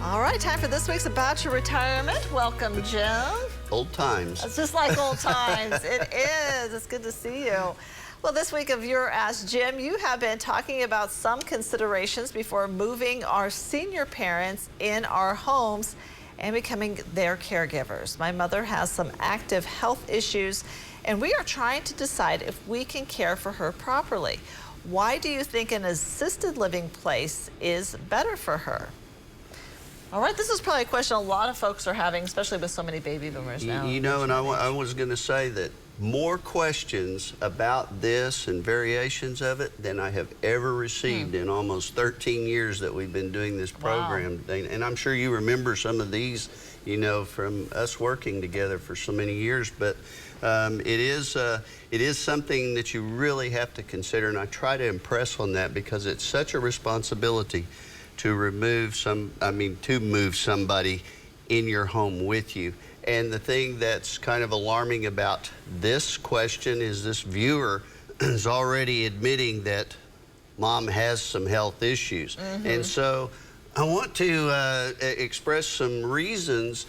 All right, time for this week's About Your Retirement. Welcome, Jim. Old times. It's just like old times. It is. It's good to see you. Well, this week of Your Ask Jim, you have been talking about some considerations before moving our senior parents in our homes and becoming their caregivers. My mother has some active health issues, and we are trying to decide if we can care for her properly. Why do you think an assisted living place is better for her? All right, this is probably a question a lot of folks are having, especially with so many baby boomers now. You know, and I was going to say that more questions about this and variations of it than I have ever received in almost 13 years that we've been doing this program. Wow. And I'm sure you remember some of these, you know, from us working together for so many years. But it is something that you really have to consider, and I try to impress on that because it's such a responsibility to move somebody in your home with you. And the thing that's kind of alarming about this question is this viewer is already admitting that mom has some health issues. And so I want to express some reasons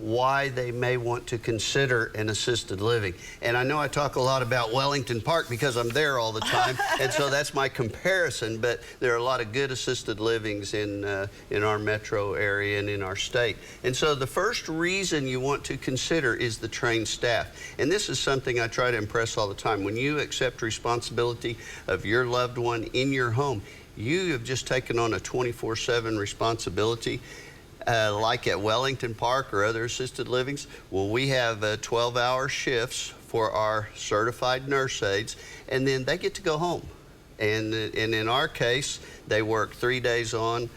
why they may want to consider an assisted living. And I know I talk a lot about Wellington Park because I'm there all the time, and so that's my comparison, but there are a lot of good assisted livings in our metro area and in our state. And so the first reason you want to consider is the trained staff. And this is something I try to impress all the time. When you accept responsibility of your loved one in your home, you have just taken on a 24/7 responsibility, like at Wellington Park or other assisted livings. Well, we have 12-hour shifts for our certified nurse aides, and then they get to go home. And in our case, they work 3 days on,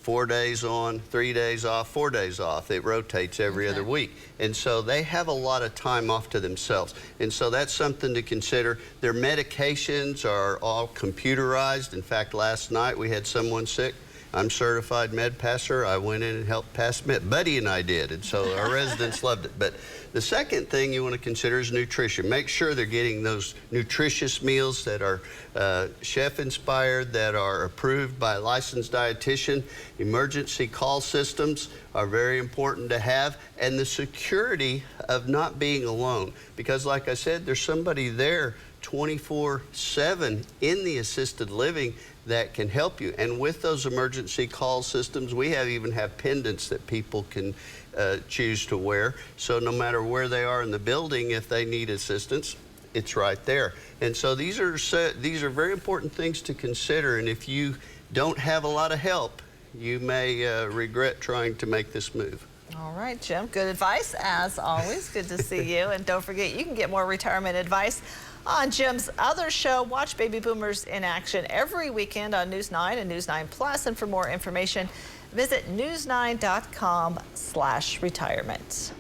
4 days on, 3 days off, 4 days off. It rotates every other week. And so they have a lot of time off to themselves. And so that's something to consider. Their medications are all computerized. In fact, last night we had someone sick. I'm certified med passer. I went in and helped pass med. Buddy and I did, and so our residents loved it. But the second thing you want to consider is nutrition. Make sure they're getting those nutritious meals that are chef-inspired, that are approved by a licensed dietitian. Emergency call systems are very important to have, and the security of not being alone. Because like I said, there's somebody there 24/7 in the assisted living that can help you. And with those emergency call systems, we even have pendants that people can choose to wear. So no matter where they are in the building, if they need assistance, it's right there. And so these are very important things to consider. And if you don't have a lot of help, you may regret trying to make this move. All right, Jim, good advice as always. Good to see you. And don't forget, you can get more retirement advice on Jim's other show, Watch Baby Boomers in Action, every weekend on News 9 and News 9 Plus. And for more information, visit news9.com/retirement.